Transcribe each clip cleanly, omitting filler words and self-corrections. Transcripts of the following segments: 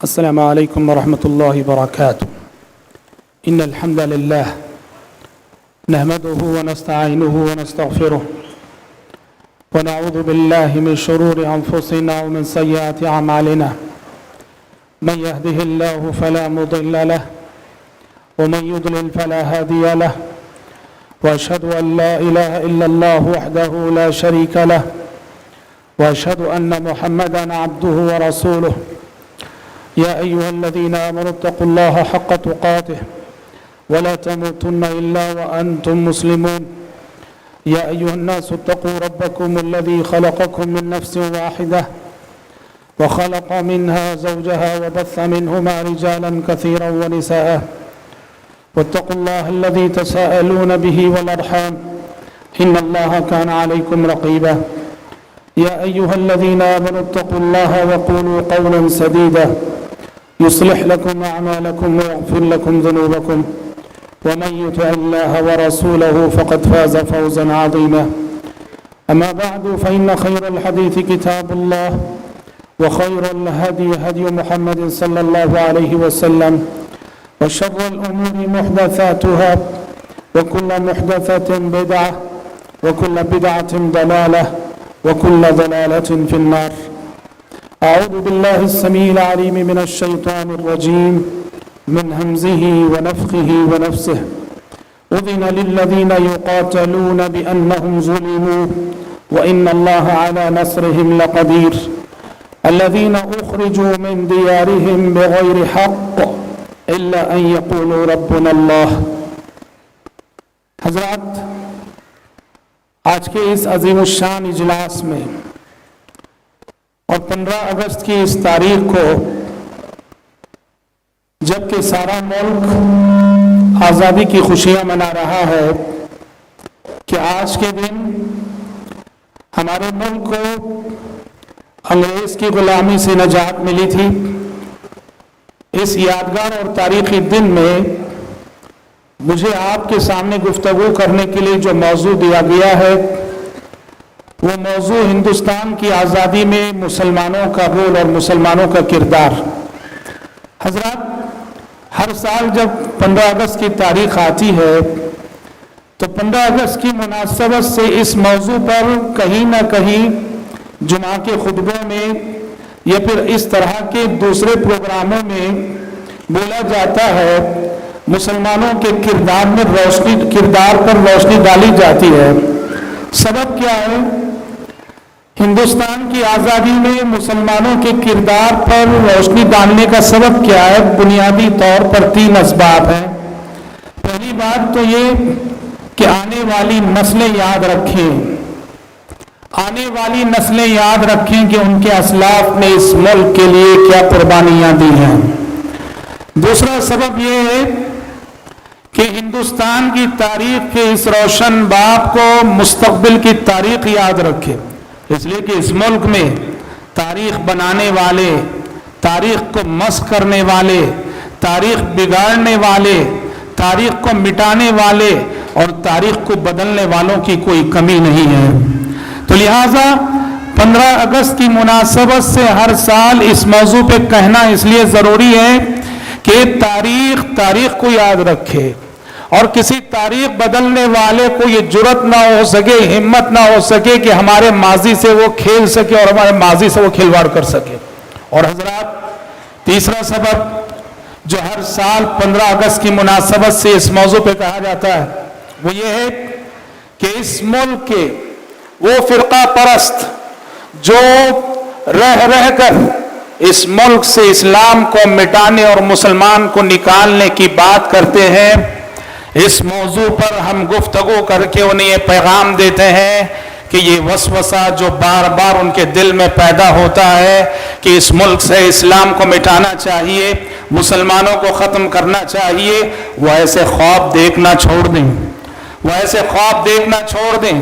السلام عليكم ورحمة الله وبركاته. إن الحمد لله نحمده ونستعينه ونستغفره ونعوذ بالله من شرور أنفسنا ومن سيئات أعمالنا. من يهده الله فلا مضل له ومن يضلل فلا هادي له، وأشهد أن لا إله إلا الله وحده لا شريك له، وأشهد أن محمدًا عبده ورسوله. يا أيها الذين آمنوا اتقوا الله حق تقاته ولا تموتن إلا وأنتم مسلمون. يا أيها الناس اتقوا ربكم الذي خلقكم من نفس واحدة وخلق منها زوجها وبث منهما رجالا كثيرا ونساء، واتقوا الله الذي تساءلون به والأرحام إن الله كان عليكم رقيبا. يا أيها الذين آمنوا اتقوا الله وقولوا قولا سديدا يصلح لكم أعمالكم ويغفر لكم ذنوبكم، ومن يطع الله ورسوله فقد فاز فوزا عظيما. أما بعد، فإن خير الحديث كتاب الله، وخير الهدي هدي محمد صلى الله عليه وسلم، وشر الأمور محدثاتها، وكل محدثة بدعة، وكل بدعة ضلالة، وكل ضلالة في النار. أعوذ بالله السميع العليم من الشيطان الرجيم من همزه ونفخه ونفسه. أذن للذين يقاتلون بأنهم ظلموا وإن الله على نصرهم لقدير. الذين أخرجوا من ديارهم بغير حق إلا أن يقولوا ربنا الله. حضرات، آج کے اس عظیم الشان اجلاس میں اور 15 اگست کی اس تاریخ کو، جبکہ سارا ملک آزادی کی خوشیاں منا رہا ہے کہ آج کے دن ہمارے ملک کو انگریز کی غلامی سے نجات ملی تھی، اس یادگار اور تاریخی دن میں مجھے آپ کے سامنے گفتگو کرنے کے لیے جو موضوع دیا گیا ہے وہ موضوع ہندوستان کی آزادی میں مسلمانوں کا رول اور مسلمانوں کا کردار۔ حضرات، ہر سال جب 15 اگست کی تاریخ آتی ہے تو 15 اگست کی مناسبت سے اس موضوع پر کہیں نہ کہیں جمعہ کے خطبوں میں یا پھر اس طرح کے دوسرے پروگراموں میں بولا جاتا ہے، مسلمانوں کے کردار پر روشنی ڈالی جاتی ہے۔ سبب کیا ہے؟ ہندوستان کی آزادی میں مسلمانوں کے کردار پر روشنی ڈالنے کا سبب کیا ہے؟ بنیادی طور پر 3 اسباب ہیں۔ پہلی بات تو یہ کہ آنے والی نسلیں یاد رکھیں کہ ان کے اسلاف نے اس ملک کے لیے کیا قربانیاں دی ہیں۔ دوسرا سبب یہ ہے کہ ہندوستان کی تاریخ کے اس روشن باب کو مستقبل کی تاریخ یاد رکھے، اس لیے کہ اس ملک میں تاریخ بنانے والے، تاریخ کو مسخ کرنے والے، تاریخ بگاڑنے والے، تاریخ کو مٹانے والے اور تاریخ کو بدلنے والوں کی کوئی کمی نہیں ہے۔ تو لہٰذا 15 اگست کی مناسبت سے ہر سال اس موضوع پہ کہنا اس لیے ضروری ہے کہ تاریخ کو یاد رکھے اور کسی تاریخ بدلنے والے کو یہ جرت نہ ہو سکے، ہمت نہ ہو سکے کہ ہمارے ماضی سے وہ کھیل سکے اور ہمارے ماضی سے وہ کھلواڑ کر سکے۔ اور حضرات، تیسرا سبب جو ہر سال 15 اگست کی مناسبت سے اس موضوع پہ کہا جاتا ہے وہ یہ ہے کہ اس ملک کے وہ فرقہ پرست جو رہ کر اس ملک سے اسلام کو مٹانے اور مسلمان کو نکالنے کی بات کرتے ہیں، اس موضوع پر ہم گفتگو کر کے انہیں یہ پیغام دیتے ہیں کہ یہ وسوسہ جو بار بار ان کے دل میں پیدا ہوتا ہے کہ اس ملک سے اسلام کو مٹانا چاہیے، مسلمانوں کو ختم کرنا چاہیے، وہ ایسے خواب دیکھنا چھوڑ دیں۔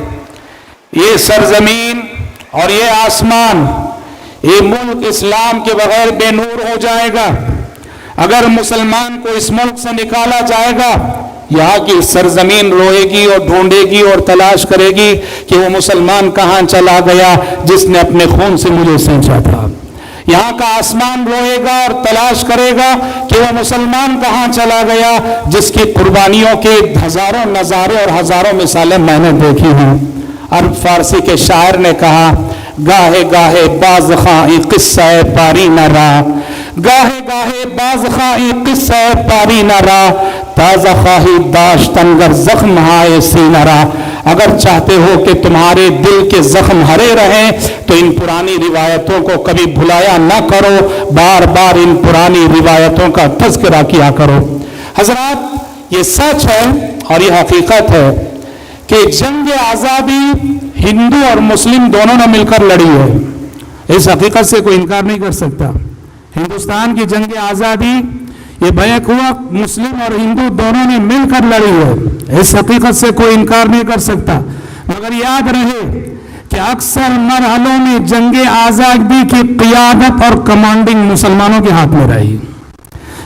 یہ سرزمین اور یہ آسمان، یہ ملک اسلام کے بغیر بے نور ہو جائے گا۔ اگر مسلمان کو اس ملک سے نکالا جائے گا، یہاں کی سرزمین روئے گی اور ڈھونڈے گی اور تلاش کرے گی کہ وہ مسلمان کہاں چلا گیا جس نے اپنے خون سے مجھے سینچا تھا۔ یہاں کا آسمان روئے گا اور تلاش کرے گا کہ وہ مسلمان کہاں چلا گیا جس کی قربانیوں کے ہزاروں نظارے اور ہزاروں مثالیں میں نے دیکھی ہیں۔ عرب فارسی کے شاعر نے کہا، گاہے گاہے باز خواہی قصہ پاری نہ را، گاہے گاہے باز خواہی قصہ پاری نہ را، تازہ خواہی داشتن گر زخم ہائے سینہ را۔ اگر چاہتے ہو کہ تمہارے دل کے زخم ہرے رہیں تو ان پرانی روایتوں کو کبھی بھلایا نہ کرو، بار بار ان پرانی روایتوں کا تذکرہ کیا کرو۔ حضرات، یہ سچ ہے اور یہ حقیقت ہے کہ جنگ آزادی ہندو اور مسلم دونوں نے مل کر لڑی ہے۔ اس حقیقت سے کوئی انکار نہیں کر سکتا۔ ہندوستان کی جنگ آزادی یہ بیک ہوا مسلم اور ہندو دونوں نے مل کر لڑی ہے، اس حقیقت سے کوئی انکار نہیں کر سکتا۔ مگر یاد رہے کہ اکثر مرحلوں میں جنگ آزادی کی قیادت اور کمانڈنگ مسلمانوں کے ہاتھ میں رہی۔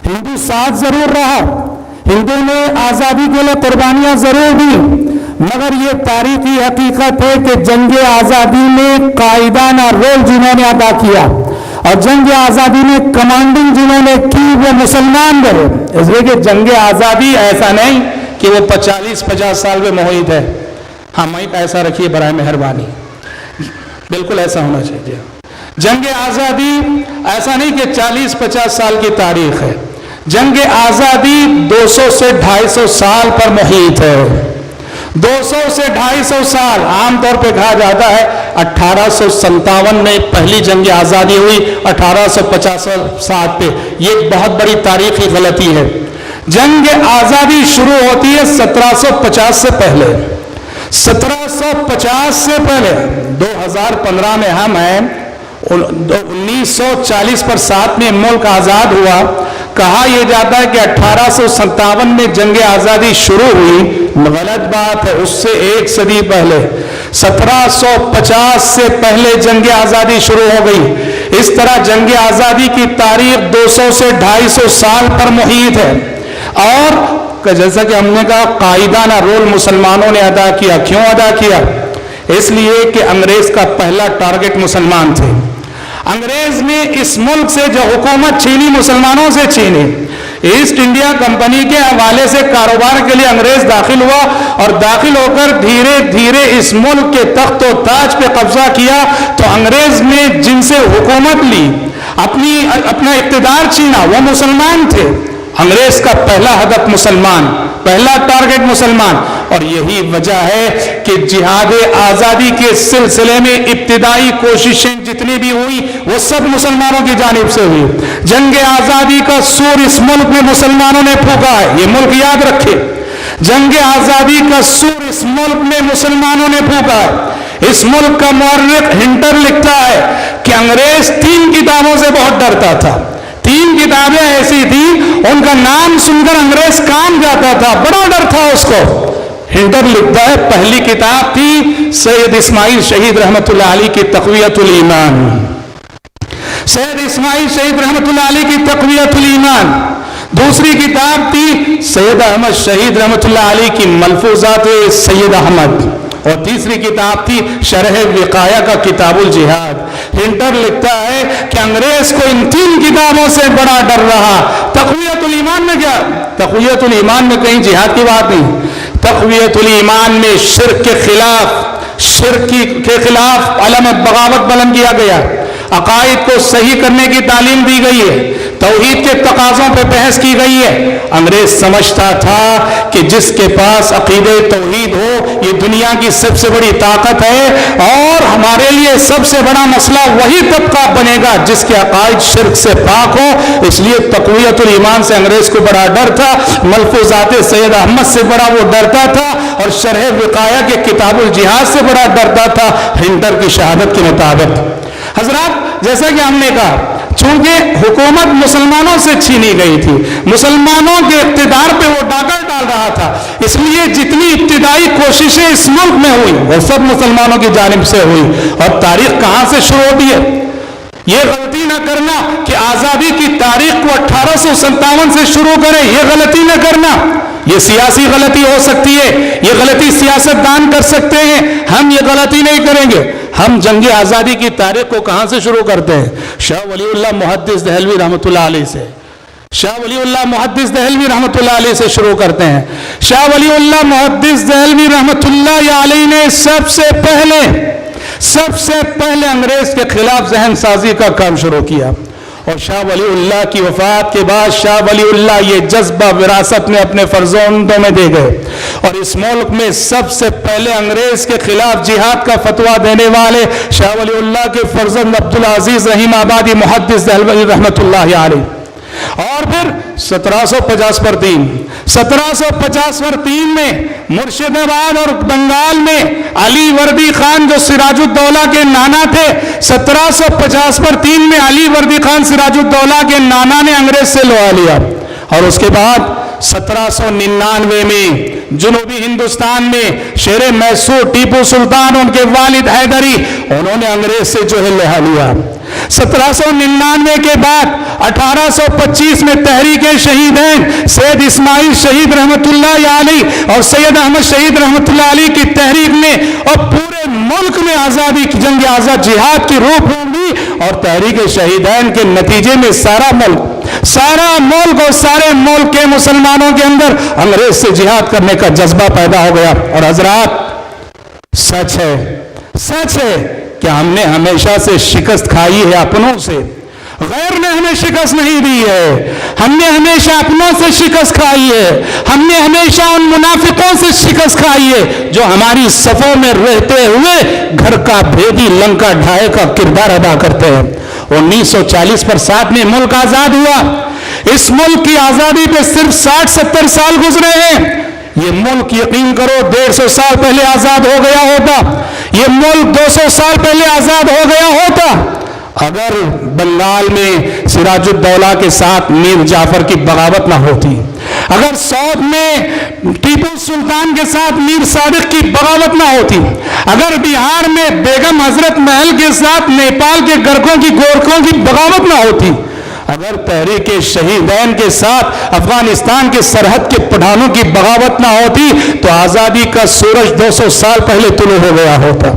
ہندو ساتھ ضرور رہا، ہندو نے آزادی کے لیے قربانیاں ضرور دی، مگر یہ تاریخی حقیقت ہے کہ جنگ آزادی میں قائدانہ رول جنہوں نے ادا کیا اور جنگ آزادی میں کمانڈنگ جنہوں نے کی وہ مسلمان رہے۔ اس لیے کہ جنگ آزادی ایسا نہیں کہ وہ 40-50 سال میں محیط ہے۔ ہاں مائک ایسا رکھیے برائے مہربانی، بالکل ایسا ہونا چاہیے۔ جنگ آزادی ایسا نہیں کہ 40-50 سال کی تاریخ ہے، جنگ آزادی 200 سے 250 سال پر محیط ہے۔ 200 سے 250 سال، عام طور پہ کہا جاتا ہے 1857 میں پہلی جنگ آزادی ہوئی، 1857 پہ، یہ بہت بڑی تاریخی غلطی ہے۔ جنگ آزادی شروع ہوتی ہے 1750 سے پہلے، 1750 سے پہلے 2015 میں ہم ہیں، 1940 پر 7 میں ملک آزاد ہوا۔ کہا یہ جاتا ہے کہ 1857 میں جنگ آزادی شروع ہوئی، غلط بات ہے، اس سے 1 صدی پہلے 1750 سے پہلے جنگ آزادی شروع ہو گئی۔ اس طرح جنگ آزادی کی تاریخ 200 سے 250 سال پر محیط ہے۔ اور جیسا کہ ہم نے کہا قائدانہ رول مسلمانوں نے ادا کیا۔ کیوں ادا کیا؟ اس لیے کہ انگریز کا پہلا ٹارگٹ مسلمان تھے۔ انگریز نے اس ملک سے جو حکومت چھینی مسلمانوں سے چھینی۔ ایسٹ انڈیا کمپنی کے حوالے سے کاروبار کے لیے انگریز داخل ہوا اور داخل ہو کر دھیرے دھیرے اس ملک کے تخت و تاج پہ قبضہ کیا۔ تو انگریز نے جن سے حکومت لی، اپنا اقتدار چھینا، وہ مسلمان تھے۔ انگریز کا پہلا ہدف مسلمان، پہلا ٹارگٹ مسلمان۔ اور یہی وجہ ہے کہ جہاد آزادی کے سلسلے میں ابتدائی کوششیں جتنی بھی ہوئی وہ سب مسلمانوں کی جانب سے ہوئی۔ جنگ آزادی کا سور اس ملک میں مسلمانوں نے پھونکا ہے، یہ ملک یاد رکھے۔ جنگ آزادی کا سور اس ملک میں مسلمانوں نے پھونکا ہے۔ اس ملک کا مورخ ہنٹر لکھتا ہے کہ انگریز 3 کتابوں سے بہت ڈرتا تھا۔ 3 کتابیں ایسی تھیں ان کا نام سن کر انگریز کام جاتا تھا، بڑا ڈر تھا اس کو۔ ہنٹر لکھتا ہے پہلی کتاب تھی سید اسماعیل شہید رحمت اللہ علیہ کی تقویت الایمان، سید اسماعیل شہید رحمت اللہ علیہ کی تقویت الایمان۔ دوسری کتاب تھی سید احمد شہید رحمت اللہ علیہ کی ملفوظات سید احمد، اور تیسری کتاب تھی شرح وقایہ کا کتاب الجہاد۔ ہنٹر لکھتا ہے کہ انگریز کو ان 3 کتابوں سے بڑا ڈر رہا۔ تقویت الایمان میں کیا؟ تقویت الایمان میں کہیں جہاد کی بات نہیں، تقویت الایمان میں شرک کے خلاف علم بغاوت بلند کیا گیا، عقائد کو صحیح کرنے کی تعلیم دی گئی ہے، توحید کے تقاضوں پہ بحث کی گئی ہے۔ انگریز سمجھتا تھا کہ جس کے پاس عقیدہ توحید ہو یہ دنیا کی سب سے بڑی طاقت ہے، اور ہمارے لیے سب سے بڑا مسئلہ وہی طبقہ بنے گا جس کے عقائد شرک سے پاک ہو۔ اس لیے تقویت الایمان سے انگریز کو بڑا ڈر تھا، ملفوظات سید احمد سے بڑا وہ ڈرتا تھا، اور شرح وقایہ کے کتاب الجہاد سے بڑا ڈرتا تھا ہنٹر کی شہادت کے مطابق۔ حضرات، جیسا کہ ہم نے کہا چونکہ حکومت مسلمانوں سے چھینی گئی تھی، مسلمانوں کے اقتدار پہ وہ ڈاکر ڈال رہا تھا، اس لیے جتنی ابتدائی کوششیں اس ملک میں ہوئی وہ سب مسلمانوں کی جانب سے ہوئی۔ اور تاریخ کہاں سے شروع ہوتی ہے؟ یہ غلطی نہ کرنا کہ آزادی کی تاریخ کو 1857 سے شروع کریں، یہ غلطی نہ کرنا۔ یہ سیاسی غلطی ہو سکتی ہے، یہ غلطی سیاست دان کر سکتے ہیں، ہم یہ غلطی نہیں کریں گے۔ ہم جنگ آزادی کی تاریخ کو کہاں سے شروع کرتے ہیں؟ شاہ ولی اللہ محدث دہلوی رحمۃ اللہ علیہ سے، شاہ ولی اللہ محدث دہلوی رحمۃ اللہ علیہ سے شروع کرتے ہیں۔ شاہ ولی اللہ محدث دہلوی رحمۃ اللہ علیہ نے سب سے پہلے انگریز کے خلاف ذہن سازی کا کام شروع کیا، اور شاہ ولی اللہ کی وفات کے بعد شاہ ولی اللہ یہ جذبہ وراثت میں اپنے فرزندوں میں دے گئے، اور اس ملک میں سب سے پہلے انگریز کے خلاف جہاد کا فتویٰ دینے والے شاہ ولی اللہ کے فرزند عبدالعزیز رحیم آبادی محدث دہلوی رحمۃ اللہ علیہ۔ اور پھر 1750 میں مرشد آباد اور بنگال میں علی وردی خان جو سراج الدولہ کے نانا تھے، 1750 میں علی وردی خان سراج الدولہ کے نانا نے انگریز سے لوا لیا، اور اس کے بعد 1799 میں جنوبی ہندوستان میں شیر میسور ٹیپو سلطان ان کے والد حیدری انہوں نے انگریز سے جو ہے لوا لیا۔ 1799 کے بعد 1825 میں تحریک شہیدین سید اسماعیل شہید رحمۃ اللہ علیہ اور سید احمد شہید رحمۃ اللہ علیہ کی تحریک نے اور پورے ملک میں آزادی کی جنگ آزاد جہاد کی روح پھونک دی، اور تحریک شہیدین کے نتیجے میں سارا ملک اور سارے ملک کے مسلمانوں کے اندر انگریز سے جہاد کرنے کا جذبہ پیدا ہو گیا۔ اور حضرات سچ ہے کہ ہم نے ہمیشہ سے شکست کھائی ہے اپنوں سے، غیر نے ہمیں شکست نہیں دی ہے، ہم نے ہمیشہ اپنوں سے شکست کھائی ہے، ہم نے ہمیشہ ان منافقوں سے شکست کھائی ہے جو ہماری صفوں میں رہتے ہوئے گھر کا بھیدی لنکا ڈھائے کا کردار ادا کرتے ہیں۔ 1940 میں ملک آزاد ہوا، اس ملک کی آزادی پہ صرف 60-70 سال گزرے ہیں۔ یہ ملک یقین کرو 150 سال پہلے آزاد ہو گیا ہوتا، یہ ملک 200 سال پہلے آزاد ہو گیا ہوتا اگر بنگال میں سراج الدولہ کے ساتھ میر جعفر کی بغاوت نہ ہوتی، اگر سعود میں ٹیپو سلطان کے ساتھ میر صادق کی بغاوت نہ ہوتی، اگر بہار میں بیگم حضرت محل کے ساتھ نیپال کے گرکوں کی گورکھوں کی بغاوت نہ ہوتی، اگر تحریک شہیدین کے ساتھ افغانستان کے سرحد کے پٹھانوں کی بغاوت نہ ہوتی تو آزادی کا سورج 200 سال پہلے طلوع ہو گیا ہوتا۔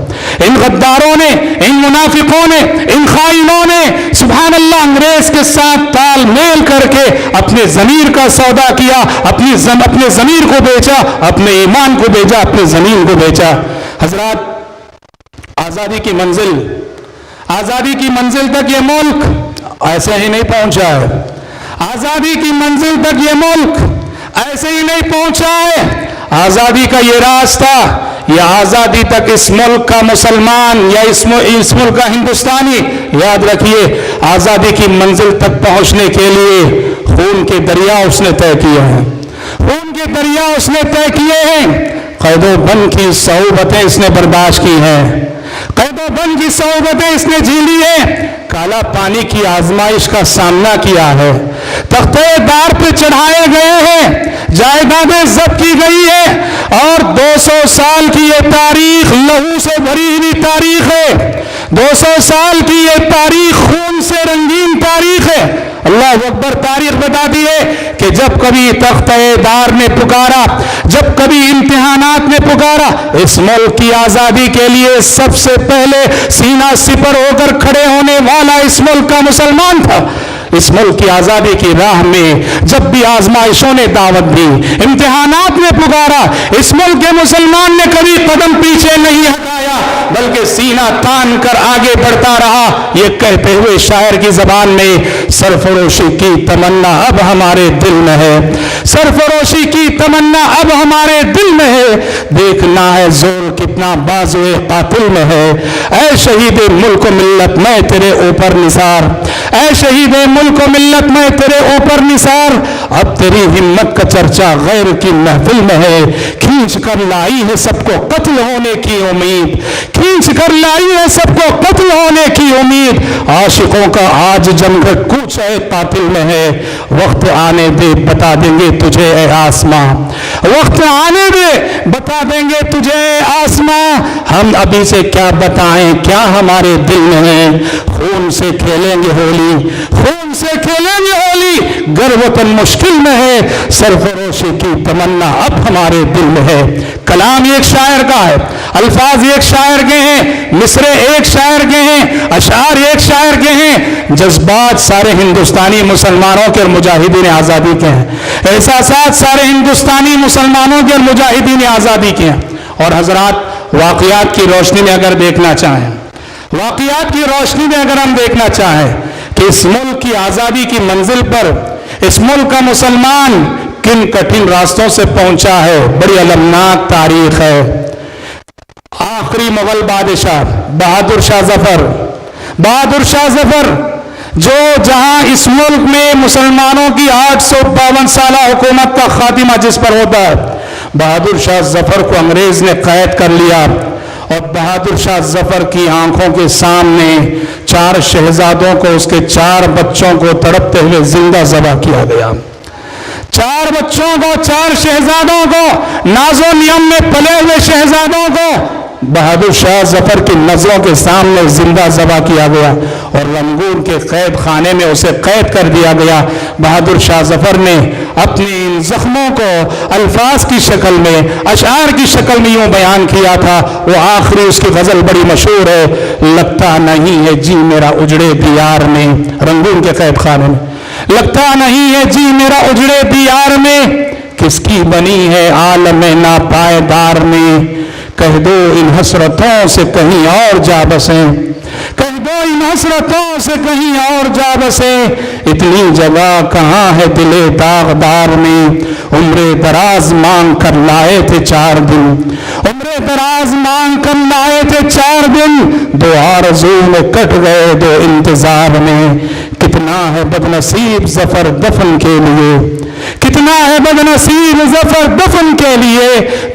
ان غداروں نے، ان منافقوں نے، ان خائنوں نے سبحان اللہ انگریز کے ساتھ تال میل کر کے اپنے ضمیر کا سودا کیا، اپنے ضمیر کو بیچا، اپنے ایمان کو بیچا، اپنے زمین کو بیچا۔ حضرات آزادی کی منزل تک یہ ملک ایسے ہی نہیں پہنچا ہے، آزادی کی منزل تک یہ ملک ایسے ہی نہیں پہنچا ہے۔ آزادی کا یہ راستہ، یا آزادی تک اس ملک کا مسلمان یا اس ملک کا ہندوستانی، یاد رکھیے آزادی کی منزل تک پہنچنے کے لیے خون کے دریا اس نے طے کیے ہیں، خون کے دریا اس نے طے کیے ہیں، قید و بند کی صعوبتیں اس نے برداشت کی ہیں، قید و بند کی صعوبتیں اس نے جھیلی ہیں، کالا پانی کی آزمائش کا سامنا کیا ہے، تختہ دار پہ چڑھائے گئے ہیں، جائیدادیں ضبط کی گئی ہے، اور 200 سال کی یہ تاریخ لہو سے بھری ہوئی تاریخ ہے، 200 سال کی یہ تاریخ خون سے رنگین تاریخ ہے۔ اللہ اکبر، تاریخ بتاتی ہے کہ جب کبھی تختہ دار نے پکارا، جب کبھی امتحانات نے پکارا، اس ملک کی آزادی کے لیے سب سے پہلے سینہ سپر ہو کر کھڑے ہونے والا اس ملک کا مسلمان تھا۔ اس ملک کی آزادی کی راہ میں جب بھی آزمائشوں نے دعوت دی، امتحانات نے پکارا، اس ملک کے مسلمان نے کبھی قدم پیچھے نہیں ہٹایا بلکہ سینہ تان کر آگے بڑھتا رہا۔ یہ کہتے ہوئے شاعر کی زبان میں سرفروشی کی تمنا اب ہمارے دل میں ہے، سرفروشی کی تمنا اب ہمارے دل میں ہے، دیکھنا ہے زور کتنا بازوئے قاتل میں ہے، اے شہید ملک و ملت میں تیرے اوپر نثار، اے شہید ملک و ملت میں تیرے اوپر نثار، اب تیری ہمت کا چرچا غیر کی محفل میں ہے، کھینچ کر لائی ہے سب کو قتل ہونے کی امید، کھینچ کر لائی ہے سب کو قتل ہونے کی امید، عاشقوں کا آج جم کر کوچہ قاتل میں ہے، وقت آنے دے بتا دیں گے تجھے اے آسماں، وقت آنے دے بتا دیں گے تجھے اے آسماں، ہم ابھی سے کیا بتائیں کیا ہمارے دل میں ہے، خون سے کھیلیں گے ہولی، خون سے کھیلیں گے ہولی، گر وطن مشکل میں ہے، سرفروشی کی تمنا اب ہمارے دل میں ہے۔ کلام ایک شاعر کا ہے، الفاظ ایک شاعر کے ہیں، مصرے ایک شاعر کے ہیں، اشعار ایک شاعر کے ہیں، جذبات سارے ہندوستانی مسلمانوں کے اور مجاہدین آزادی کے ہیں، احساسات سارے ہندوستانی مسلمانوں کے اور مجاہدین آزادی کے ہیں۔ اور حضرات واقعات کی روشنی میں اگر دیکھنا چاہیں، واقعات کی روشنی میں اگر ہم دیکھنا چاہیں کہ اس ملک کی آزادی کی منزل پر اس ملک کا مسلمان کن کٹھن راستوں سے پہنچا ہے، بڑی المناک تاریخ ہے۔ آخری مغل بادشاہ بہادر شاہ ظفر جو جہاں اس ملک میں مسلمانوں کی 852 سالہ حکومت کا خاتمہ جس پر ہوتا ہے، بہادر شاہ ظفر کو انگریز نے قید کر لیا اور بہادر شاہ ظفر کی آنکھوں کے سامنے 4 شہزادوں کو، اس کے 4 بچوں کو تڑپتے ہوئے زندہ ذبح کیا گیا۔ 4 بچوں کو، 4 شہزادوں کو، ناز و نیم میں پلے ہوئے شہزادوں کو بہادر شاہ ظفر کی نظروں کے سامنے زندہ ذبح کیا گیا اور رنگون کے قید خانے میں اسے قید کر دیا گیا۔ بہادر شاہ ظفر نے اپنے ان زخموں کو الفاظ کی شکل میں، اشعار کی شکل میں یوں بیان کیا تھا۔ وہ آخری اس کی غزل بڑی مشہور ہے، لگتا نہیں ہے جی میرا اجڑے دیار میں، رنگون کے قید خانے میں، لگتا نہیں ہے جی میرا اجڑے دیار میں، کس کی بنی ہے عالم ناپائیدار میں، کہہ دو ان حسرتوں سے کہیں اور جا بسیں، کہہ دو ان حسرتوں سے کہیں اور جا بسیں، اتنی جگہ کہاں ہے دل داغدار میں، عمر دراز مانگ کر لائے تھے 4 دن، عمر دراز مانگ کر لائے تھے 4 دن، 2 آرزو میں کٹ گئے 2 انتظار میں، کتنا ہے بدنصیب ظفر دفن کے لیے، کتنا ہے بدنصیب ظفر دفن کے لیے،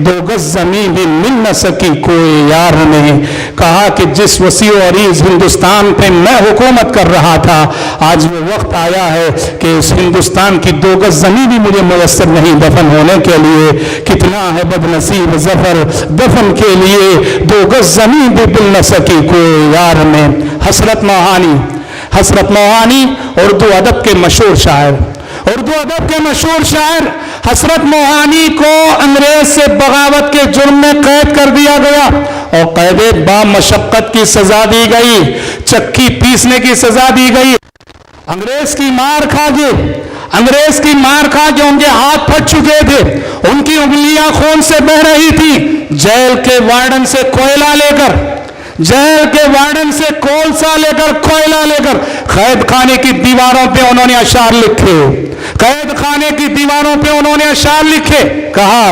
2 گز زمین بھی مل نہ سکی کوئی یار نے، کہا کہ جس وسیع و عریض ہندوستان پہ میں حکومت کر رہا تھا، آج وہ وقت آیا ہے کہ اس ہندوستان کی 2 گز زمین بھی مجھے میسر نہیں دفن ہونے کے لیے، کتنا ہے بدنصیب ظفر دفن کے لیے، 2 گز زمین بھی مل نہ سکی کوئی یار نے۔ حسرت موہانی اردو ادب کے مشہور شاعر، حسرت موہانی کو انگریز سے بغاوت کے جرم میں قید کر دیا گیا اور قید با مشقت کی سزا دی گئی، چکی پیسنے کی سزا دی گئی۔ انگریز کی مار کھا کے ان کے ہاتھ پھٹ چکے تھے، ان کی انگلیاں خون سے بہہ رہی تھی، جیل کے وارڈن سے کوئلہ لے کر کولسا لے کر کوئلہ لے کر قید خانے کی دیواروں پہ انہوں نے اشعار لکھے، کہا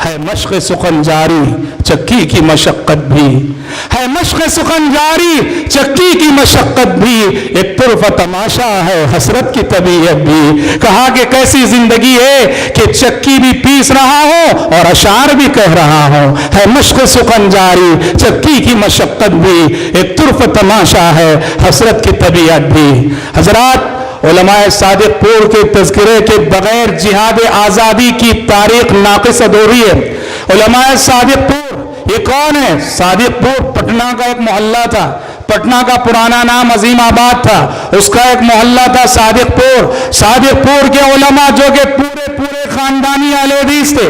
ہے مشق سخن جاری چکی کی مشقت بھی، ہے مشق سخن جاری چکی کی مشقت بھی، ایک طرف تماشا ہے حسرت کی طبیعت بھی، کہا کہ کیسی زندگی ہے کہ چکی بھی پیس رہا ہو اور اشعار بھی کہہ رہا ہو، ہے مشق سخن جاری چکی کی مشقت بھی، ایک طرف تماشا ہے حسرت کی طبیعت بھی۔ حضرات، علماء صادق پور کے تذکرے کے بغیر جہاد آزادی کی تاریخ ناقص ادھوری ہے۔ علماء صادق پور، یہ کون ہے؟ صادق پور پٹنہ کا ایک محلہ تھا، پٹنہ کا پرانا نام عظیم آباد تھا، اس کا ایک محلہ تھا صادق پور کے علماء جو کہ پورے خاندانی اہل حدیث تھے،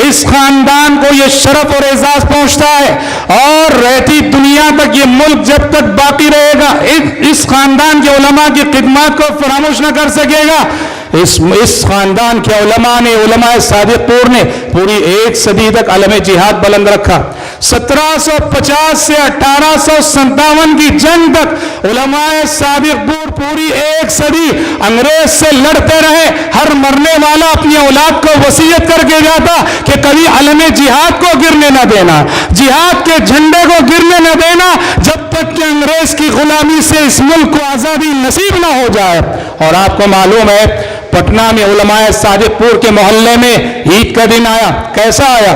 اس خاندان کو یہ شرف اور اعزاز پہنچتا ہے اور رہتی دنیا تک یہ ملک جب تک باقی رہے گا اس خاندان کے علماء کی خدمات کو فراموش نہ کر سکے گا۔ اس خاندان کے علماء صادق پور نے پوری 1 صدی تک علم جہاد بلند رکھا۔ 1750 سے 1857 کی جنگ تک علماء صادق پور پوری 1 صدی انگریز سے لڑتے رہے۔ ہر مرنے والا اپنی اولاد کو وصیت کر کے جاتا کہ کبھی علم جہاد کو گرنے نہ دینا، جہاد کے جھنڈے کو گرنے نہ دینا، جب تک کہ انگریز کی غلامی سے اس ملک کو آزادی نصیب نہ ہو جائے۔ اور آپ کو معلوم ہے پٹنہ میں علماء صادق پور کے محلے میں عید کا دن آیا، کیسا آیا؟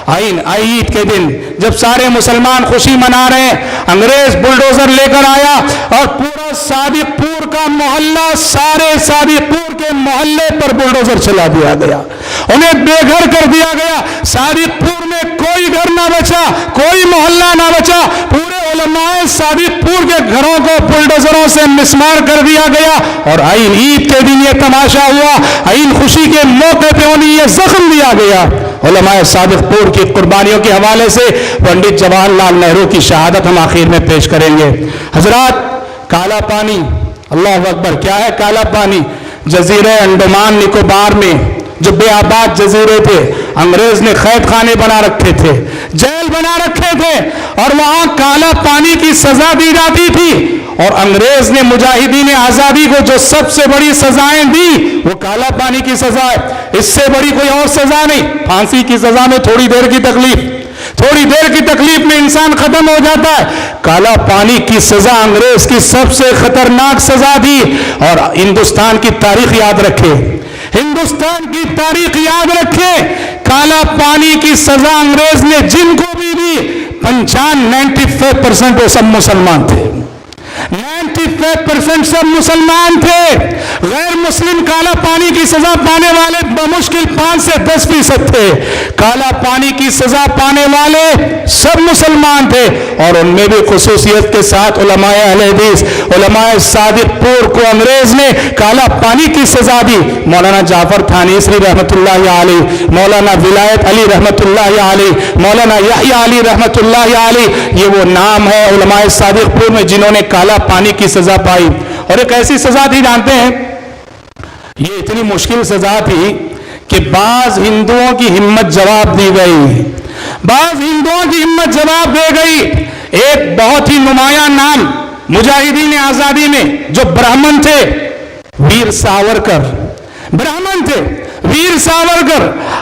عید کے دن جب سارے مسلمان خوشی منا رہے ہیں، انگریز بلڈوزر لے کر آیا اور پورا صادق پور کا محلہ، سارے صادق پور کے محلے پر بلڈوزر چلا دیا گیا، انہیں بے گھر کر دیا گیا۔ صادق پور میں کوئی گھر نہ بچا، کوئی محلہ نہ بچا، پورے علماء صادق پور کے گھروں کو بلڈوزروں سے مسمار کر دیا گیا۔ اور عید کے دن یہ تماشا ہوا، عید خوشی کے موقع پہ انہیں یہ زخم دیا گیا علماء صادق پور کی قربانیوں کے حوالے سے پنڈت جواہر لال نہرو کی شہادت ہم آخر میں پیش کریں گے۔ حضرات، کالا پانی، اللہ اکبر، کیا ہے کالا پانی؟ جزیرے انڈمان نکوبار میں جو بے آباد جزیرے تھے، انگریز نے قید خانے بنا رکھے تھے، جیل بنا رکھے تھے، اور وہاں کالا پانی کی سزا دی جاتی تھی، اور انگریز نے مجاہدین آزادی کو جو سب سے بڑی سزائیں دی وہ کالا پانی کی سزا ہے۔ اس سے بڑی کوئی اور سزا نہیں۔ پھانسی کی سزا میں تھوڑی دیر کی تکلیف میں انسان ختم ہو جاتا ہے۔ کالا پانی کی سزا انگریز کی سب سے خطرناک سزا تھی، اور ہندوستان کی تاریخ یاد رکھے، کالا پانی کی سزا انگریز نے جن کو بھی دی، 95% وہ سب مسلمان تھے، 95% سب مسلمان تھے۔ غیر مسلم کالا پانی کی سزا پانے والے بمشکل 5 سے 10% تھے۔ کالا پانی کی سزا پانے والے سب مسلمان تھے، اور ان میں بھی خصوصیت کے ساتھ علماء اہل حدیث، علماء صادق پور کو انگریز نے کالا پانی کی سزا دی۔ مولانا جعفر تھانیسری رحمۃ اللہ علیہ، مولانا ولایت علی رحمۃ اللہ علیہ، مولانا یحییٰ علی رحمۃ اللہ علیہ، یہ وہ نام ہے علماء صادق پور میں جنہوں نے کالا پانی کی سزا پائی۔ اور ایک ایسی سزا تھی، جانتے ہیں، یہ اتنی مشکل سزا تھی کہ بعض ہندوؤں کی ہمت جواب دی گئی۔ ایک بہت ہی نمایاں نام مجاہدین آزادی میں جو برہمن تھے، ویر ساورکر،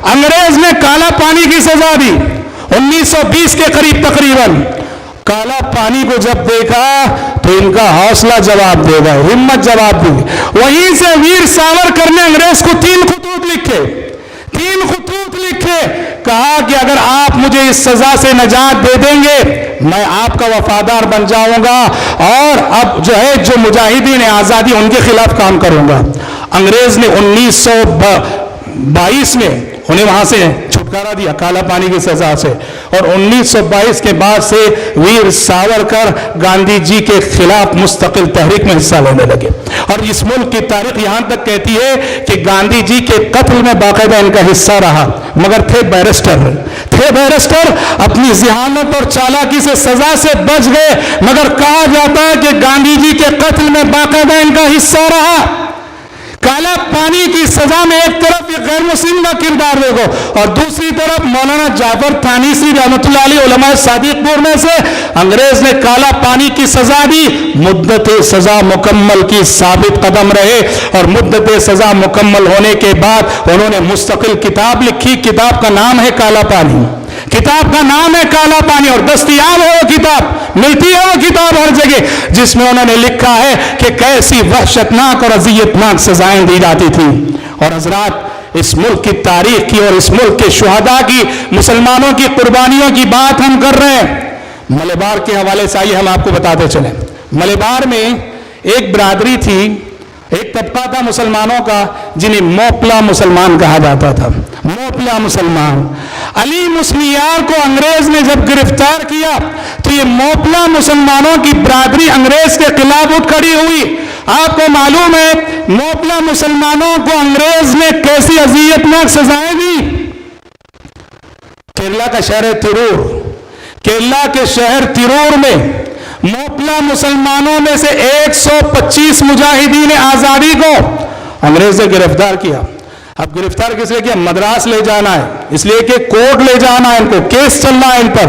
انگریز نے کالا پانی کی سزا دی 1920 کے قریب تقریباً۔ کالا پانی کو جب دیکھا تو ان کا حوصلہ جواب دے گا، ہمت جواب دی۔ وہیں سے ویر ساورکر نے انگریز کو 3 خطوط لکھے، کہا کہ اگر آپ مجھے اس سزا سے نجات دے دیں گے میں آپ کا وفادار بن جاؤں گا، اور اب جو مجاہدین آزادی ان کے خلاف کام کروں گا۔ انگریز نے 1922 میں انہیں وہاں سے چھٹکارا دیا کالا پانی کی سزا سے، اور 1922 کے بعد سے ویر ساورکر گاندھی جی کے خلاف مستقل تحریک میں حصہ لینے لگے۔ اور اس ملک کی تاریخ یہاں تک کہتی ہے کہ گاندھی جی کے قتل میں باقاعدہ ان کا حصہ رہا، مگر تھے بیرسٹر، اپنی ذہانت اور چالاکی سے سزا سے بچ گئے، مگر کہا جاتا ہے کہ گاندھی جی کے قتل میں باقاعدہ ان کا حصہ رہا۔ کالا پانی کی سزا میں ایک طرف یہ غیر مسلم کا کردار دیکھو، اور دوسری طرف مولانا جعفر تھانیسری رحمۃ اللہ علیہ علماء صادق پور میں سے انگریز نے کالا پانی کی سزا دی، مدت سزا مکمل کی ثابت قدم رہے، اور مدت سزا مکمل ہونے کے بعد انہوں نے مستقل کتاب لکھی۔ کتاب کا نام ہے کالا پانی، اور دستیاب ہے وہ کتاب، ملتی ہے وہ کتاب ہر جگہ، جس میں انہوں نے لکھا ہے کہ کیسی وحشتناک اور اذیتناک سزائیں دی جاتی تھی۔ اور حضرات، اس ملک کی تاریخ کی اور اس ملک کے شہداء کی، مسلمانوں کی قربانیوں کی بات ہم کر رہے ہیں۔ ملبار کے حوالے سے آئیے ہم آپ کو بتاتے چلیں۔ ملبار میں ایک برادری تھی، ایک طبقہ تھا مسلمانوں کا جنہیں موپلا مسلمان کہا جاتا تھا، موپلا مسلمان۔ علی مسلیار کو انگریز نے جب گرفتار کیا تو یہ موپلا مسلمانوں کی برادری انگریز کے خلاف اٹھ کھڑی ہوئی۔ آپ کو معلوم ہے موپلا مسلمانوں کو انگریز نے کیسی اذیتناک سزائیں دی۔ کیرلا کا شہر تیرور میں موپلا مسلمانوں میں سے 125 مجاہدین آزادی کو انگریز نے گرفتار کیا۔ اب گرفتار کس لیے کیا؟ مدراس لے جانا ہے، اس لیے کہ کورٹ لے جانا ہے ان کو، کیس چلنا ہے ان پر۔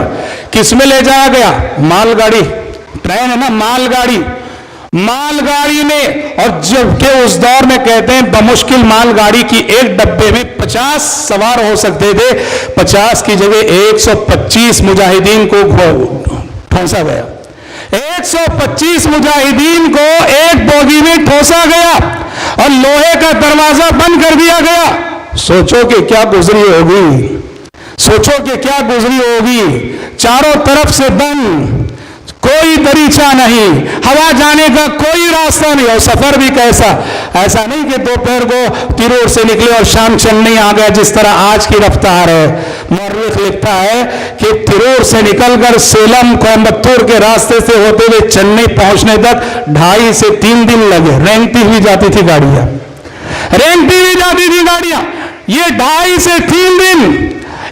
کس میں لے جایا گیا؟ مال گاڑی، ٹرین ہے نا، مال گاڑی میں، اور جبکہ اس دور میں کہتے ہیں بمشکل مال گاڑی کی ایک ڈبے میں 50 سوار ہو سکتے تھے، 50 کی جگہ 125 مجاہدین کو ٹھونسا گیا، 125 مجاہدین کو ایک بوگی میں ٹھونسا گیا، اور لوہے کا دروازہ بند کر دیا گیا۔ سوچو کہ کیا گزری ہوگی، چاروں طرف سے بند، کوئی دریچہ نہیں، ہوا جانے کا کوئی راستہ نہیں، اور سفر بھی کیسا، ایسا نہیں کہ دوپہر کو تیرور سے نکلے اور شام چنئی آ گیا جس طرح آج کی رفتار ہے۔ مورخ لکھتا ہے کہ تیرور سے نکل کر سیلم کوئمبتور کے راستے سے ہوتے ہوئے چنئی پہنچنے تک 2.5 سے 3 دن لگے، رینگتی ہوئی جاتی تھی گاڑیاں، یہ 2.5 سے 3 دن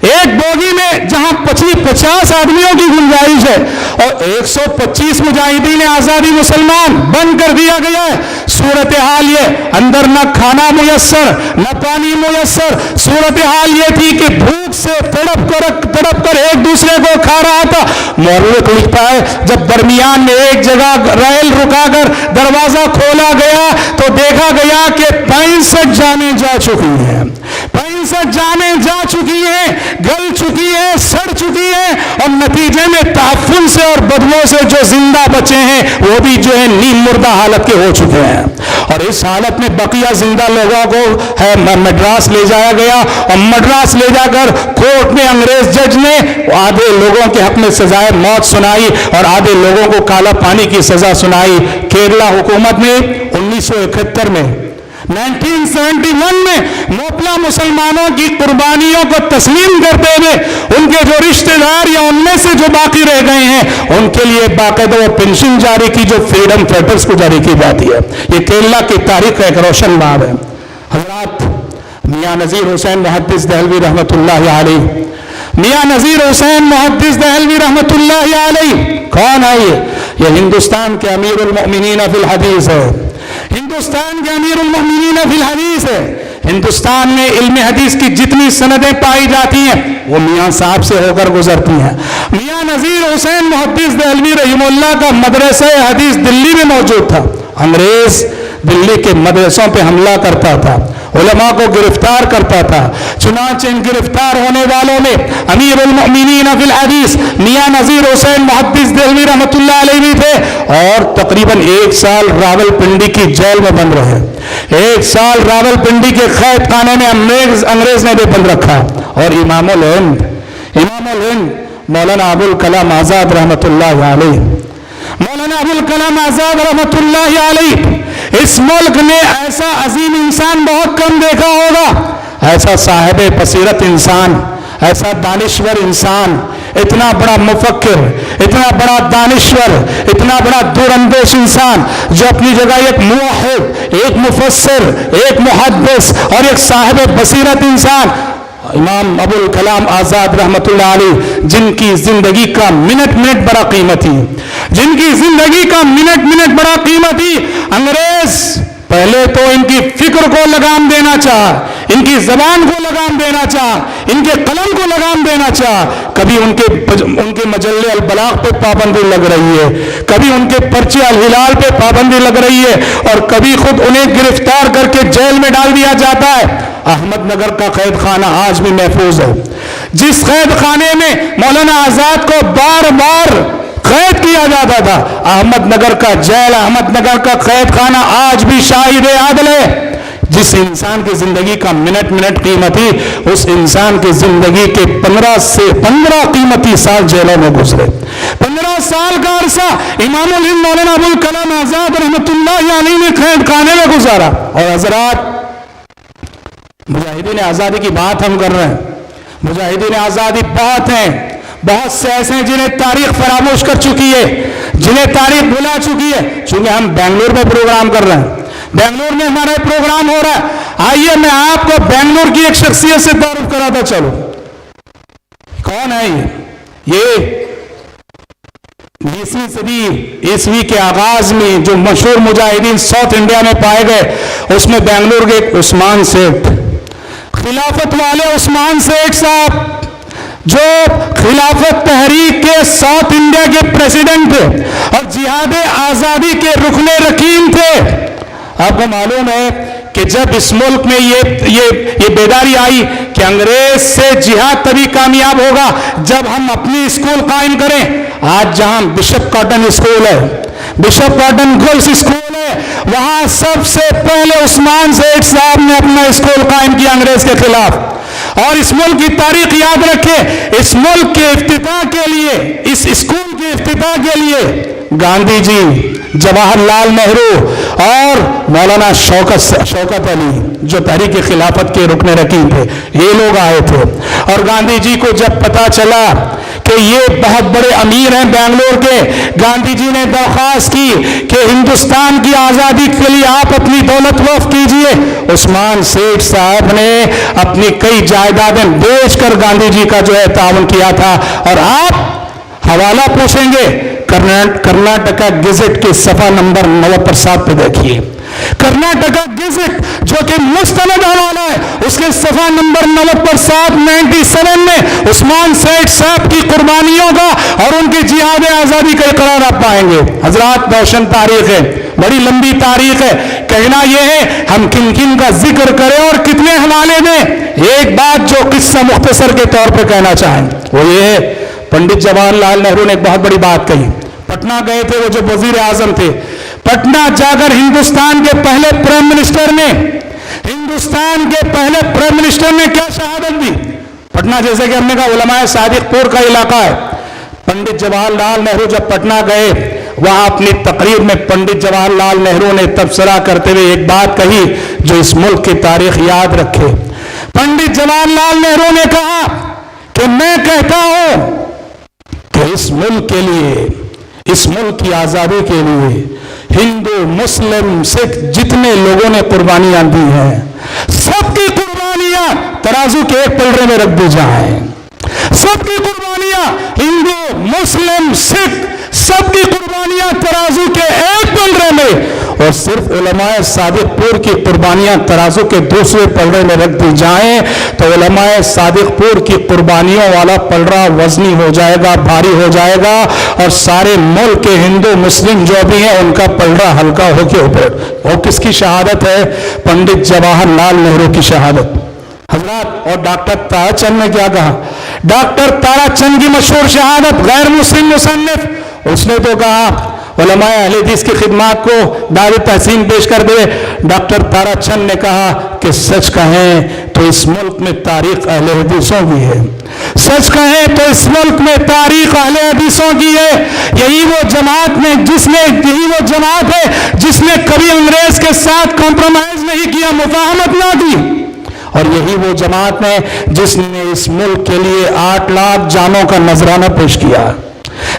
ایک بوگی میں جہاں 50 آدمیوں کی گنجائش ہے اور 125 مجاہدین آزادی مسلمان بند کر دیا گیا ہے. صورتحال یہ اندر نہ کھانا میسر نہ پانی میسر. صورتحال یہ تھی کہ بھوک سے تڑپ کر ایک دوسرے کو کھا رہا تھا. مورخ لکھتا ہے جب درمیان میں ایک جگہ ریل رکا کر دروازہ کھولا گیا تو دیکھا گیا کہ 65 جانیں جا چکی ہیں. 65 جانیں جا چکی ہیں, گل چکی ہیں, سڑ چکی ہیں, اور نتیجے میں تعفن سے اور بدبو سے جو زندہ بچے ہیں وہ بھی جو ہے نیم مردہ حالت کے ہو چکے ہیں. اور اس حالت میں بقیہ زندہ لوگوں کو مدراس لے جایا گیا, اور مدراس لے جا کر کورٹ میں انگریز جج نے آدھے لوگوں کے حق میں سزائے موت سنائی اور آدھے لوگوں کو کالا پانی کی سزا سنائی. کیرلا حکومت نے 1971 میں 1971 میں موپلا مسلمانوں کی قربانیوں کو تسلیم کرتے ہوئے ان کے جو رشتہ دار یا ان میں سے جو باقی رہ گئے ہیں ان کے لیے باقاعدہ وہ پینشن جاری کی جو فریڈم فائٹرز کو جاری کی جاتی ہے. یہ کیرلا کی تاریخ کا ایک روشن باب ہے. حضرات, میاں نذیر حسین محدث دہلوی رحمۃ اللہ علیہ, میاں نذیر حسین محدث دہلوی رحمۃ اللہ علیہ کون ہے؟ یہ ہندوستان کے امیر المؤمنین فی الحدیث ہے. ہندوستان کے امیر المؤمنین فی الحدیث ہے. ہندوستان میں علم حدیث کی جتنی سندیں پائی جاتی ہیں وہ میاں صاحب سے ہو کر گزرتی ہیں. میاں نذیر حسین محدث دہلوی رحمہ اللہ کا مدرسہ حدیث دلی میں موجود تھا. انگریز دلی کے مدرسوں پہ حملہ کرتا تھا, علماء کو گرفتار کرتا تھا. چنانچہ ان گرفتار ہونے والوں میں امیر المؤمنین فی الحدیث میاں نذیر حسین محدث دہلوی رحمۃ اللہ علیہ بھی تھے, اور تقریباً 1 سال راول پنڈی کی جیل میں بند رہے. 1 سال راول پنڈی کے قید خانے میں انگریز نے بھی بند رکھا. اور امام الہند مولانا ابوالکلام آزاد رحمۃ اللہ علیہ, مولانا ابوالکلام آزاد رحمۃ اللہ علیہ, اس ملک نے ایسا عظیم انسان بہت کم دیکھا ہوگا, ایسا صاحب بصیرت انسان, ایسا دانشور انسان, اتنا بڑا مفکر, اتنا بڑا دانشور, اتنا بڑا دور اندیش انسان جو اپنی جگہ ایک موحد, ایک مفسر, ایک محدث اور ایک صاحب بصیرت انسان امام ابوالکلام آزاد رحمۃ اللہ علیہ, جن کی زندگی کا منٹ بڑا قیمتی, جن کی زندگی کا منٹ بڑا قیمتی. انگریز پہلے تو ان کی فکر کو لگام دینا چاہا, ان کی زبان کو لگام دینا چاہا, ان کے قلم کو لگام دینا چاہا. کبھی ان کے مجلے البلاغ پہ پابندی لگ رہی ہے, کبھی ان کے پرچے الہلال پہ پابندی لگ رہی ہے, اور کبھی خود انہیں گرفتار کر کے جیل میں ڈال دیا جاتا ہے. احمد نگر کا قید خانہ آج بھی محفوظ ہے, جس قید خانے میں مولانا آزاد کو بار بار قید کیا جاتا تھا. احمد نگر کا جیل, احمد نگر کا قید خانہ آج بھی شاہد عدل ہے. جس انسان کی زندگی کا منٹ قیمتی, اس انسان کی زندگی کے 15 قیمتی سال جیلوں میں گزرے. 15 سال کا عرصہ امام الہند مولانا ابوالکلام آزاد رحمۃ اللہ علیہ نے قید خانے میں گزارا. اور حضرات, مجاہدین آزادی کی بات ہم کر رہے ہیں, مجاہدین آزادی بہت ہیں, بہت سے ایسے ہیں جنہیں تاریخ فراموش کر چکی ہے, جنہیں تاریخ بھلا چکی ہے. چونکہ ہم بنگلور میں پروگرام کر رہے ہیں, بنگلور میں ہمارا پروگرام ہو رہا ہے, آئیے میں آپ کو بنگلور کی ایک شخصیت سے تعارف کراتا چلو. کون ہے یہ 20ویں صدی عیسوی کے آغاز میں جو مشہور مجاہدین ساؤتھ انڈیا میں پائے گئے, اس میں بنگلور کے ایک عثمان سیٹھ, خلافت والے عثمان سیٹھ صاحب, جو خلافت تحریک کے ساؤتھ انڈیا کے پریزیڈنٹ تھے اور جہاد آزادی کے رکن رکین تھے. آپ کو معلوم ہے کہ جب اس ملک میں یہ بیداری آئی کہ انگریز سے جہاد تبھی کامیاب ہوگا جب ہم اپنی اسکول قائم کریں. آج جہاں بشپ کاٹن اسکول ہے, بشپ کاٹن گرلز اسکول ہے, وہاں سب سے پہلے عثمان سیٹھ صاحب نے اپنا اسکول قائم کیا انگریز کے خلاف. اور اس ملک کی تاریخ یاد رکھے, اس ملک کے افتتاح کے لیے, اس اسکول کے افتتاح کے لیے گاندھی جی, جواہر لال نہرو اور مولانا شوکت علی جو تحریک خلافت کے رکن رکین تھے, یہ لوگ آئے تھے. اور گاندھی جی کو جب پتا چلا کہ یہ بہت بڑے امیر ہیں بنگلور کے، گاندھی جی نے درخواست کی کہ ہندوستان کی آزادی کے لیے آپ اپنی دولت وقف کیجئے۔ عثمان سیٹھ صاحب نے اپنی کئی جائیدادیں بیچ کر گاندھی جی کا جو ہے تعاون کیا تھا۔ اور آپ حوالہ پوچھیں گے کرناٹکا گزٹ کے صفحہ نمبر 97 پہ دیکھیے، کرناٹکا گزٹ جو کہ مستند حوالہ ہے، اس کے صفحہ نمبر 97 میں عثمان سیٹھ صاحب کی قربانیوں کا اور ان کی جہاد آزادی کا اقرار آپ پائیں گے۔ حضرات روشن تاریخ ہے، بڑی لمبی تاریخ ہے، کہنا یہ ہے ہم کن کن کا ذکر کریں اور کتنے حوالے دیں۔ ایک بات جو قصہ مختصر کے طور پہ کہنا چاہیں وہ یہ ہے، پنڈت جواہر لال نہرو نے ایک بہت بڑی بات کہی۔ پٹنہ گئے تھے، وہ جو وزیر اعظم تھے، پٹنہ جا کر ہندوستان کے پہلے پرائم منسٹر نے کیا شہادت دی؟ پٹنہ جیسے کہ ہم نے کہا علماء صادق پور کا علاقہ ہے۔ پنڈت جواہر لال نہرو جب پٹنہ گئے، وہاں اپنی تقریر میں پنڈت جواہر لال نہرو نے تبصرہ کرتے ہوئے ایک بات کہی جو اس ملک کی تاریخ یاد رکھے۔ پنڈت جواہر لال نہرو نے کہا کہ میں کہتا ہوں کہ اس ملک کے لیے، اس ملک کی آزادی کے لیے ہندو، مسلم، سکھ جتنے لوگوں نے قربانیاں دی ہیں، سب کی قربانیاں ترازو کے ایک پلڑے میں رکھ دی جائیں۔ سب کی قربانیاں، ہندو، مسلم، سکھ، سب کی قربانیاں ترازو کے ایک پلڑے میں، اور صرف علماء صادق پور کی قربانیاں ترازو کے دوسرے پلڑے میں رکھ دی جائیں تو علماء صادق پور کی قربانیوں والا پلڑا وزنی ہو جائے گا، بھاری ہو جائے گا، اور سارے ملک کے ہندو مسلم جو بھی ہیں ان کا پلڑا ہلکا ہو کے اوپر۔ وہ کس کی شہادت ہے؟ پنڈت جواہر لال نہرو کی شہادت۔ حضرات، اور ڈاکٹر تارا چند نے کیا کہا؟ ڈاکٹر تارا چند کی مشہور شہادت، غیر مسلم مصنف، اس نے تو کہا علماء اہل حدیث کی خدمات کو دعوی تحسین پیش کر دے۔ ڈاکٹر تارا چند نے کہا کہ سچ کہیں تو اس ملک میں تاریخ اہل حدیثوں کی ہے، سچ کہیں تو اس ملک میں تاریخ اہل حدیثوں کی ہے۔ یہی وہ جماعت ہے جس نے کبھی انگریز کے ساتھ کمپرومائز نہیں کیا، مفاہمت نہ کی، اور یہی وہ جماعت ہے جس نے اس ملک کے لیے 8 لاکھ جانوں کا نذرانہ پیش کیا،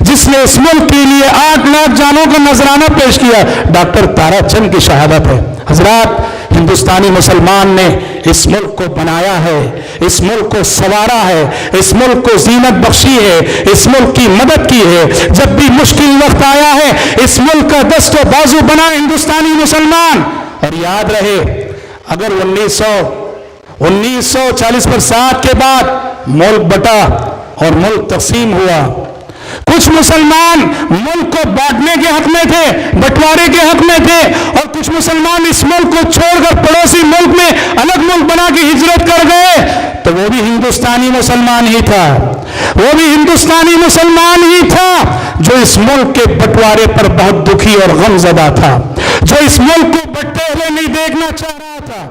جس نے اس ملک کے لیے 8 لاکھ جانوں کا نذرانہ پیش کیا۔ ڈاکٹر تارا چند کی شہادت ہے۔ حضرات، ہندوستانی مسلمان نے اس ملک کو بنایا ہے، اس ملک کو سنوارا ہے، اس ملک کو زینت بخشی ہے، اس ملک کی مدد کی ہے۔ جب بھی مشکل وقت آیا ہے، اس ملک کا دست و بازو بنا ہندوستانی مسلمان۔ اور یاد رہے، اگر 1940 کے بعد ملک بٹا اور ملک تقسیم ہوا، کچھ مسلمان ملک کو بانٹنے کے حق میں تھے، بٹوارے کے حق میں تھے، اور کچھ مسلمان اس ملک کو چھوڑ کر پڑوسی ملک میں الگ ملک بنا کے ہجرت کر گئے، تو وہ بھی ہندوستانی مسلمان ہی تھا، وہ بھی ہندوستانی مسلمان ہی تھا جو اس ملک کے بٹوارے پر بہت دکھی اور غم زدہ تھا، جو اس ملک کو بٹتے ہوئے نہیں دیکھنا چاہ رہا تھا،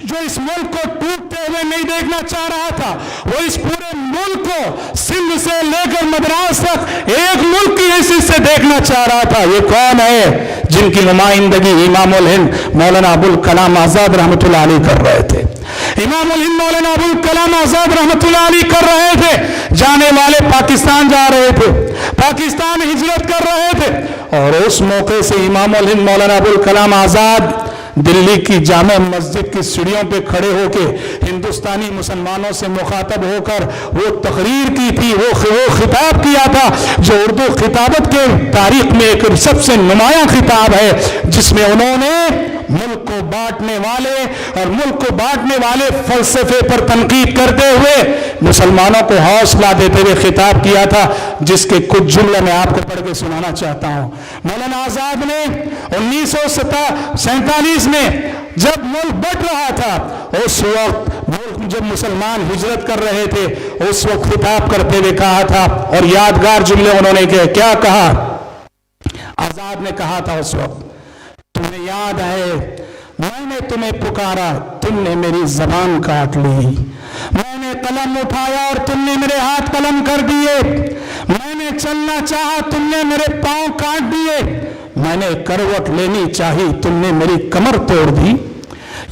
جو اس ملک کو ٹوٹتے ہوئے نہیں دیکھنا چاہ رہا تھا۔ وہ اس پورے ملک کو سندھ سے لے کر مدراس تک ایک ملک کی حیثیت سے دیکھنا چاہ رہا تھا۔ یہ کون ہے جن کی نمائندگی امام الہند مولانا ابوالکلام آزاد رحمۃ اللہ علیہ کر رہے تھے؟ امام الہند مولانا ابوالکلام آزاد رحمۃ اللہ علیہ کر رہے تھے۔ جانے والے پاکستان جا رہے تھے، پاکستان ہجرت کر رہے تھے، اور اس موقع سے امام الہند مولانا ابوالکلام آزاد دلی کی جامع مسجد کی سیڑھیوں پہ کھڑے ہو کے ہندوستانی مسلمانوں سے مخاطب ہو کر وہ تقریر کی تھی، وہ خطاب کیا تھا جو اردو خطابت کے تاریخ میں ایک سب سے نمایاں خطاب ہے، جس میں انہوں نے ملک کو بانٹنے والے فلسفے پر تنقید کرتے ہوئے مسلمانوں کو حوصلہ دیتے ہوئے خطاب کیا تھا، جس کے کچھ جملے میں آپ کو پڑھ کے سنانا چاہتا ہوں۔ مولانا آزاد نے 1947 میں جب ملک بٹ رہا تھا، اس وقت ملک جب مسلمان ہجرت کر رہے تھے، اس وقت خطاب کرتے ہوئے کہا تھا، اور یادگار جملے انہوں نے کیا کہا؟ آزاد نے کہا تھا اس وقت، تمہیں یاد ہے میں نے تمہیں پکارا، تم نے میری زبان کاٹ لی، میں نے قلم اٹھایا اور تم نے میرے ہاتھ قلم کر دیے، میں نے چلنا چاہا تم نے میرے پاؤں کاٹ دیے، میں نے کروٹ لینی چاہی تم نے میری کمر توڑ دی۔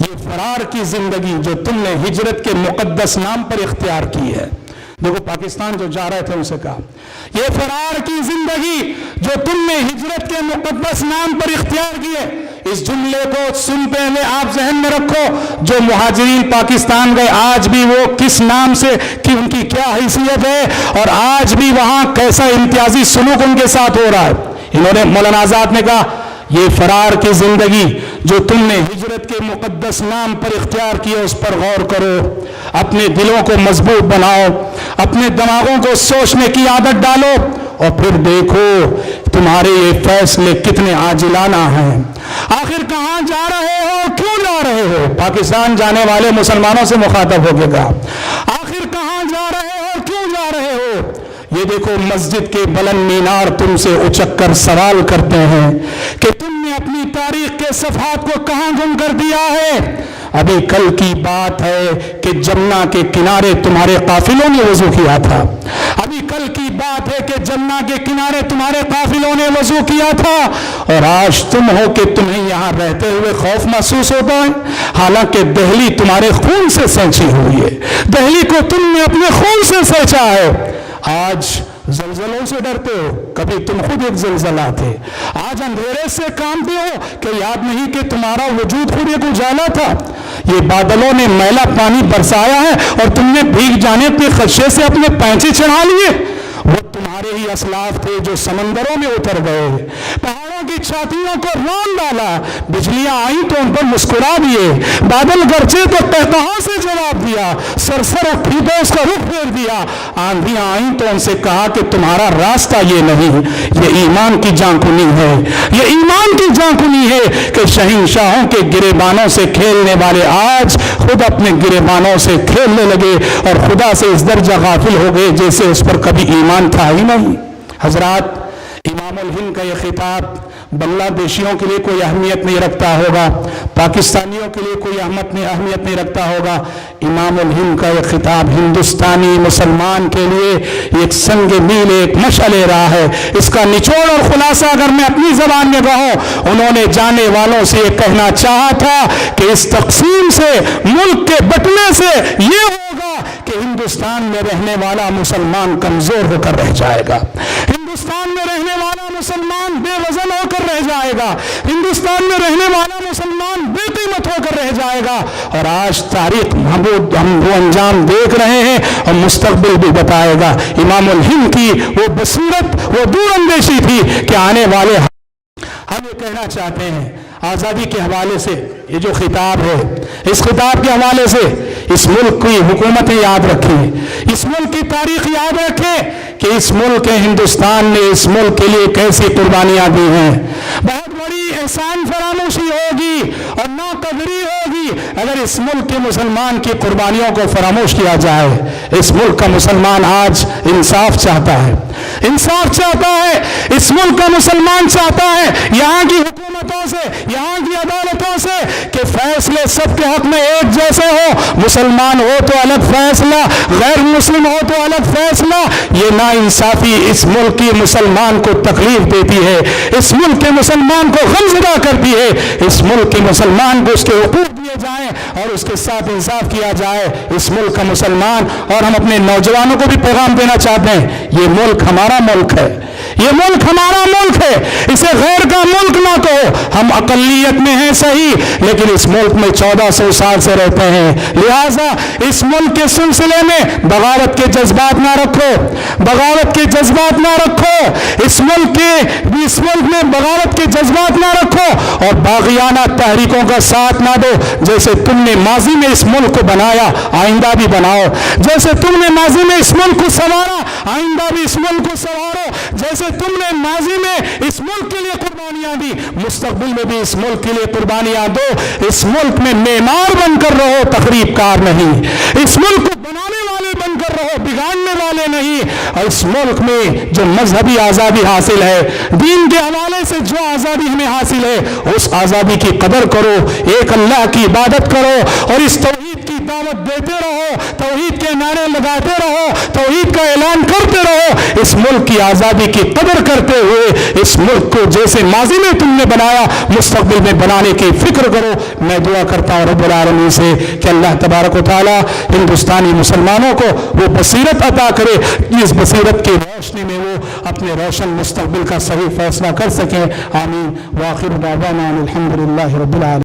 یہ فرار کی زندگی جو تم نے ہجرت کے مقدس نام پر اختیار کی ہے، دیکھو پاکستان جو جا رہے تھے ان سے کہا یہ فرار کی زندگی جو تم نے ہجرت کے مقدس نام پر اختیار کی ہے، اس جملے کو سنتے ہوئے آپ ذہن میں رکھو جو مہاجرین پاکستان گئے آج بھی وہ کس نام سے کہ ان کی کیا حیثیت ہے اور آج بھی وہاں کیسا امتیازی سلوک ان کے ساتھ ہو رہا ہے۔ انہوں نے مولانا آزاد نے کہا یہ فرار کی زندگی جو تم نے ہجرت کے مقدس نام پر اختیار کیا اس پر غور کرو، اپنے دلوں کو مضبوط بناؤ، اپنے دماغوں کو سوچنے کی عادت ڈالو اور پھر دیکھو تمہارے یہ فیصلے کتنے عاجلانہ ہیں۔ آخر کہاں جا رہے ہو، کیوں جا رہے ہو؟ پاکستان جانے والے مسلمانوں سے مخاطب ہو کے کہا آخر کہاں جا رہے ہو، کیوں جا رہے ہو؟ یہ دیکھو مسجد کے بلند مینار تم سے اچک کر سوال کرتے ہیں کہ تم نے اپنی تاریخ کے صفحات کو کہاں گم کر دیا ہے؟ ابھی کل کی بات ہے کہ جمنا کے کنارے تمہارے قافلوں نے وضو کیا تھا، ابھی کل کی بات ہے کہ جمنا کے کنارے تمہارے قافلوں نے وضو کیا تھا، اور آج تم ہو کہ تمہیں یہاں رہتے ہوئے خوف محسوس ہوتا ہے، حالانکہ دہلی تمہارے خون سے سینچی ہوئی ہے، دہلی کو تم نے اپنے خون سے سینچا ہے۔ آج زلزلوں سے ڈرتے ہو، کبھی تم خود ایک زلزلہ تھے، آج اندھیرے سے کانپتے ہو کہ یاد نہیں کہ تمہارا وجود خود ایک اجالا تھا۔ یہ بادلوں نے میلا پانی برسایا ہے اور تم نے بھیگ جانے کے خدشے سے اپنے پینچے چڑھا لیے، وہ تمہارے ہی اسلاف تھے جو سمندروں میں اتر گئے، پہاڑوں کی چھاتیوں کو رون ڈالا، بجلیاں آئیں تو ان پر مسکرا دیے، بادل گرجے تو قہقہوں سے جواب دیا، سرسر اٹھی تو اس کا رخ پھیر دیا، آندھیاں آئیں تو ان سے کہا کہ تمہارا راستہ یہ نہیں۔ یہ ایمان کی جانکنی ہے، یہ ایمان کی جانکنی ہے کہ شہنشاہوں کے گریبانوں سے کھیلنے والے آج خود اپنے گریبانوں سے کھیلنے لگے اور خدا سے اس درجہ غافل ہو گئے جیسے اس پر کبھی ایمان تھا ہی نہیں۔ حضرات، امام الہند کا یہ خطاب بنگلہ دیشیوں کے لیے کوئی اہمیت نہیں رکھتا ہوگا، پاکستانیوں کے لیے کوئی اہمیت نہیں رکھتا ہوگا، امام الہند کا یہ خطاب ہندوستانی مسلمان کے لیے ایک سنگ میل، ایک مشعل راہ ہے۔ اس کا نچوڑ اور خلاصہ اگر میں اپنی زبان میں کہوں، انہوں نے جانے والوں سے یہ کہنا چاہا تھا کہ اس تقسیم سے، ملک کے بٹنے سے یہ ہوگا کہ ہندوستان میں رہنے والا مسلمان کمزور ہو کر رہ جائے گا، ہندوستان میں رہنے والا مسلمان بے وزن ہو کر رہ جائے گا، ہندوستان میں رہنے والا مسلمان بے قیمت ہو کر رہ جائے گا۔ اور آج تاریخ ہم وہ انجام دیکھ رہے ہیں اور مستقبل بھی بتائے گا۔ امام الہند کی وہ بصیرت، وہ دور اندیشی تھی کہ آنے والے ہم یہ کہنا چاہتے ہیں آزادی کے حوالے سے، یہ جو خطاب ہے اس خطاب کے حوالے سے اس ملک کی حکومتیں یاد رکھیں، اس ملک کی تاریخ یاد رکھیں کہ اس ملک ہندوستان نے اس ملک کے لیے کیسی قربانیاں دی ہیں۔ بہت بڑی احسان فراموشی ہوگی اور ناقدری ہوگی اگر اس ملک کے مسلمان کی قربانیوں کو فراموش کیا جائے۔ اس ملک کا مسلمان آج انصاف چاہتا ہے، انصاف چاہتا ہے، اس ملک کا مسلمان چاہتا ہے یہاں کی حکومتوں سے، یہاں کی عدالتوں سے کہ فیصلے سب کے حق میں ایک جیسے ہو، مسلمان ہو تو الگ فیصلہ، غیر مسلم ہو تو الگ فیصلہ۔ یہ ناانصافی اس ملک کی مسلمان کو تکلیف دیتی ہے، اس ملک کے مسلمان کو غمزدہ کرتی ہے، اس ملک کے مسلمان کو اس کے حقوق دیے جائیں اور اس کے ساتھ انصاف کیا جائے۔ اس ملک کا مسلمان، اور ہم اپنے نوجوانوں کو بھی پیغام دینا چاہتے ہیں، یہ ملک ہمارا ملک ہے، یہ ملک ہمارا ملک ہے، اسے غیر کا ملک نہ کہو۔ ہم اقلیت میں ہیں صحیح، لیکن اس ملک میں 1400 سال سے رہتے ہیں، لہٰذا اس ملک کے سلسلے میں بغاوت کے جذبات نہ رکھو، بغاوت کے جذبات نہ رکھو، اس ملک میں بغاوت کے جذبات نہ رکھو اور باغیانہ تحریکوں کا ساتھ نہ دو۔ جیسے تم نے ماضی میں اس ملک کو بنایا، آئندہ بھی بناؤ، جیسے تم نے ماضی میں اس ملک کو سنوارا، آئندہ بھی اس ملک کو سنوارو، جیسے تم نے ماضی میں اس ملک کے لیے قربانیاں دی، مستقبل میں بھی اس ملک کے لیے قربانیاں دو۔ اس ملک میں معمار بن کر رہو، تخریب کار نہیں، اس ملک کو بنانے والے بن کر رہو، بگاڑنے والے نہیں۔ اور اس ملک میں جو مذہبی آزادی حاصل ہے، دین کے حوالے سے جو آزادی ہمیں حاصل ہے، اس آزادی کی قدر کرو، ایک اللہ کی عبادت کرو اور اس توحید کی دعوت دعوت دیتے رہو، توحید کے نعرے لگاتے رہو، توحید کا اعلان کرتے رہو، اس ملک کی آزادی کی قدر کرتے ہوئے اس ملک کو جیسے ماضی میں تم نے بنایا مستقبل میں بنانے کی فکر کرو۔ میں دعا کرتا ہوں رب العالمین سے کہ اللہ تبارک و تعالی ہندوستانی مسلمانوں کو وہ بصیرت عطا کرے، اس بصیرت کی روشنی میں وہ اپنے روشن مستقبل کا صحیح فیصلہ کر سکیں۔ آمین۔ وآخر دعوانا الحمدللہ رب العالمین۔